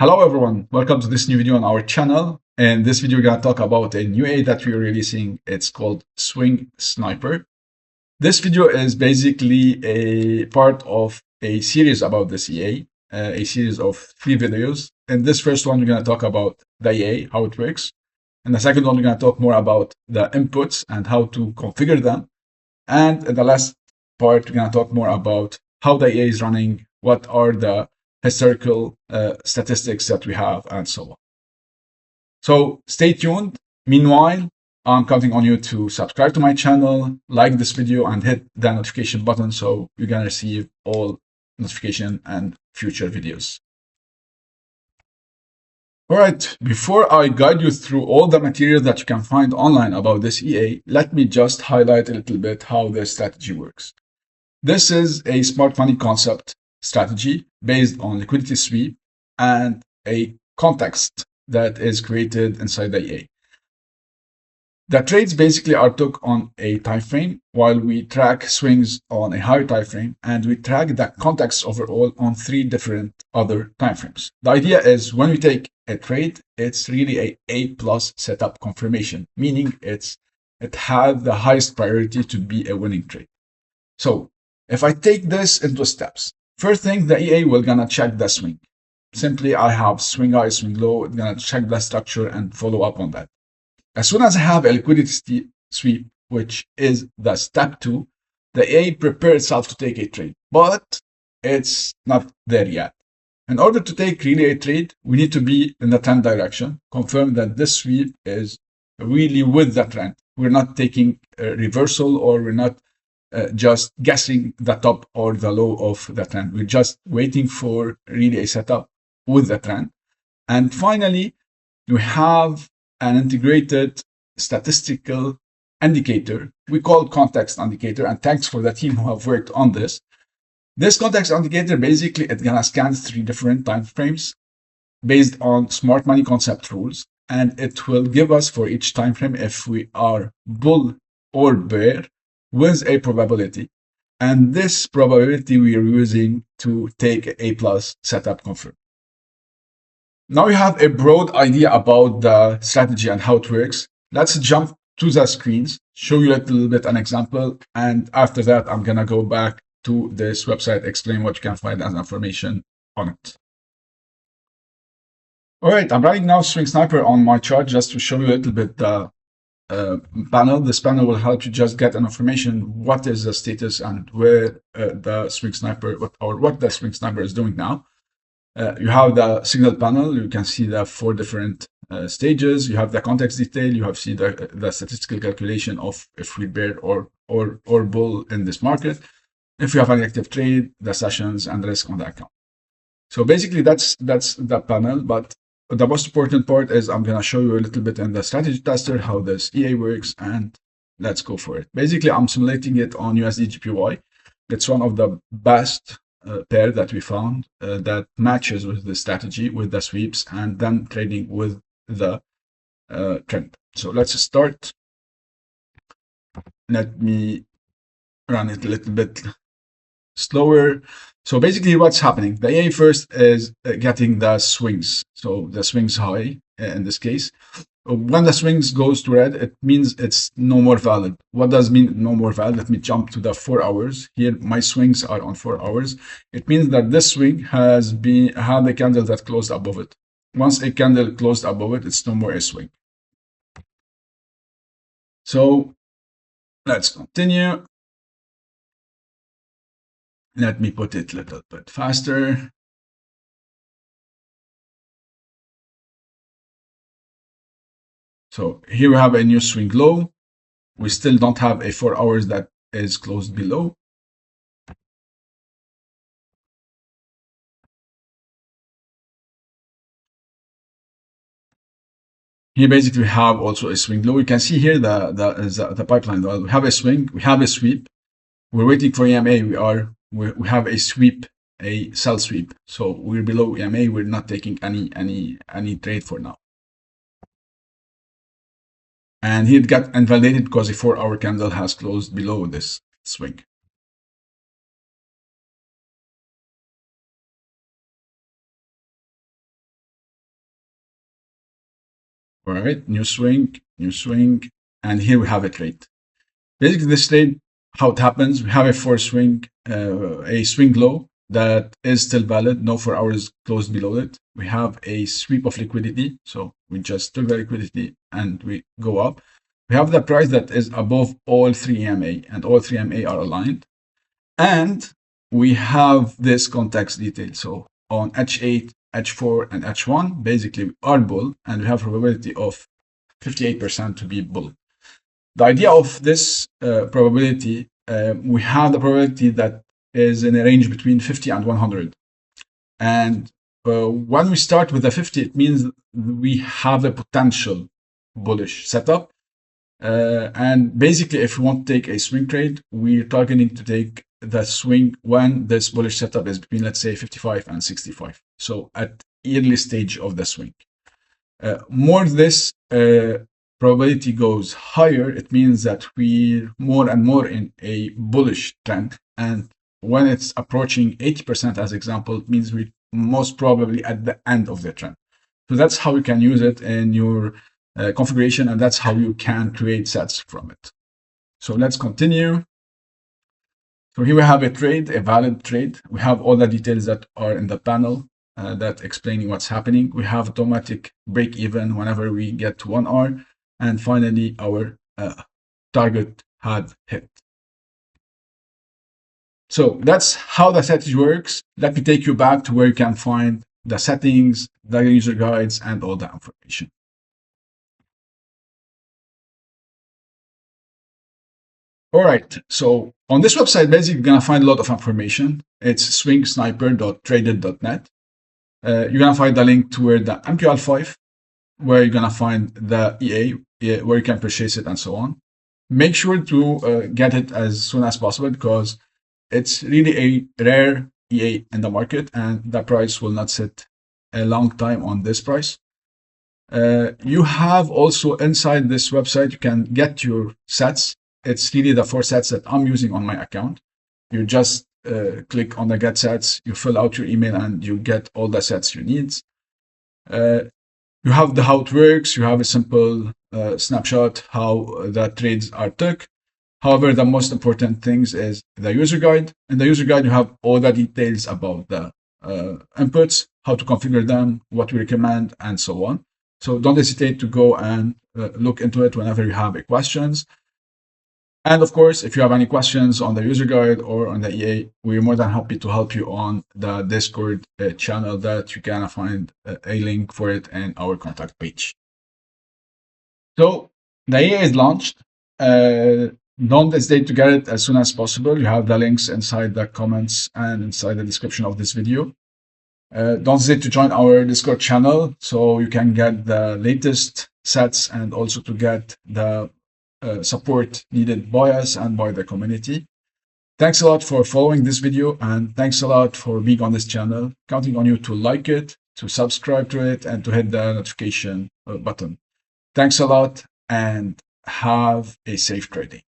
Hello everyone, welcome to this new video on our channel. In this video, we're going to talk about a new EA that we're releasing. It's called Swing Sniper. This video is basically a part of a series about this EA, a series of 3 videos. In this first one, we're going to talk about the EA, how it works. In the second one, we're going to talk more about the inputs and how to configure them. And in the last part, we're going to talk more about how the EA is running, what are the historical statistics that we have, and so on. So stay tuned. Meanwhile, I'm counting on you to subscribe to my channel, like this video, and hit the notification button so you're going to receive all notification and future videos. All right, before I guide you through all the material that you can find online about this EA, let me just highlight a little bit how this strategy works. This is a smart money concept strategy based on liquidity sweep and a context that is created inside the EA. The trades basically are took on a time frame, while we track swings on a higher time frame, and we track the context overall on 3 different other time frames. The idea is when we take a trade, it's really a A+ setup confirmation, meaning it has the highest priority to be a winning trade. So if I take this into steps, first thing, the EA will gonna check the swing. Simply, I have swing high, swing low. It's gonna check the structure and follow up on that. As soon as I have a liquidity sweep, which is the step 2, the EA prepares itself to take a trade, but it's not there yet. In order to take really a trade, we need to be in the trend direction, confirm that this sweep is really with the trend. We're not taking a reversal, or we're not just guessing the top or the low of the trend. We're just waiting for really a setup with the trend. And finally, we have an integrated statistical indicator we call context indicator, and thanks for the team who have worked on this. This context indicator, basically, it's gonna scan 3 different time frames based on smart money concept rules, and it will give us for each time frame if we are bull or bear with a probability. And this probability we are using to take A+ setup confirm. Now you have a broad idea about the strategy and how it works. Let's jump to the screens, show you a little bit an example, and after that, I'm gonna go back to this website, explain what you can find as information on it. All right, I'm running now Swing Sniper on my chart just to show you a little bit the panel. This panel will help you just get an information what is the status and where the Swing Sniper what the Swing Sniper is doing now. You have the signal panel. You can see the 4 different stages. You have the context detail. You have see the statistical calculation of if we bear or bull in this market. If you have an active trade, the sessions and the risk on the account. So basically that's the panel. But the most important part is I'm going to show you a little bit in the strategy tester how this EA works, and let's go for it. Basically, I'm simulating it on USD JPY. It's one of the best pair that we found that matches with the strategy, with the sweeps, and then trading with the trend. So let's start. Let me run it a little bit slower. So basically what's happening, the EA first is getting the swings. So the swings high in this case. When the swings goes to red, it means it's no more valid. What does mean no more valid? Let me jump to the 4 hours. Here, my swings are on 4 hours. It means that this swing had a candle that closed above it. Once a candle closed above it, it's no more a swing. So let's continue. Let me put it a little bit faster. So here we have a new swing low. We still don't have a 4 hours that is closed below. Here basically we have also a swing low. You can see here the pipeline. We have a swing, we have a sweep. We're waiting for EMA. We have a sweep, a sell sweep. So we're below EMA. We're not taking any trade for now. And here it got invalidated because the 4 hour candle has closed below this swing. All right, new swing, and here we have a trade. Basically, this trade, how it happens, we have a swing low that is still valid, no 4 hours closed below it. We have a sweep of liquidity, so we just took the liquidity and we go up. We have the price that is above all 3 EMA, and all 3 EMA are aligned. And we have this context detail. So on H8, H4, and H1, basically we are bull, and we have probability of 58% to be bull. The idea of this probability, we have the probability that is in a range between 50 and 100. And when we start with the 50, it means we have a potential bullish setup. And basically, if we want to take a swing trade, we're targeting to take the swing when this bullish setup is between, let's say, 55 and 65. So at early stage of the swing. More this probability goes higher, it means that we're more and more in a bullish trend. And when it's approaching 80% as example, it means we're most probably at the end of the trend. So that's how you can use it in your configuration, and that's how you can create sets from it. So let's continue. So here we have a trade, a valid trade. We have all the details that are in the panel that explaining what's happening. We have automatic break even whenever we get to 1 hour. And finally, our target had hit. So that's how the strategy works. Let me take you back to where you can find the settings, the user guides, and all the information. All right, so on this website, basically, you're going to find a lot of information. It's swingsniper.traded.net. You're going to find the link toward the MQL5, where you're going to find the EA, where you can purchase it and so on. Make sure to get it as soon as possible because it's really a rare EA in the market and the price will not sit a long time on this price. You have also inside this website, you can get your sets. It's really the 4 sets that I'm using on my account. You just click on the get sets, you fill out your email and you get all the sets you need. You have the how it works, you have a simple snapshot how the trades are took. However, the most important things is the user guide. In the user guide, you have all the details about the inputs, how to configure them, what we recommend, and so on. So don't hesitate to go and look into it whenever you have questions. And of course, if you have any questions on the user guide or on the EA, we're more than happy to help you on the Discord channel that you can find a link for it in our contact page. So the EA is launched. Don't hesitate to get it as soon as possible. You have the links inside the comments and inside the description of this video. Don't hesitate to join our Discord channel so you can get the latest sets and also to get the support needed by us and by the community. Thanks a lot for following this video and thanks a lot for being on this channel. Counting on you to like it, to subscribe to it, and to hit the notification button. Thanks a lot and have a safe trading.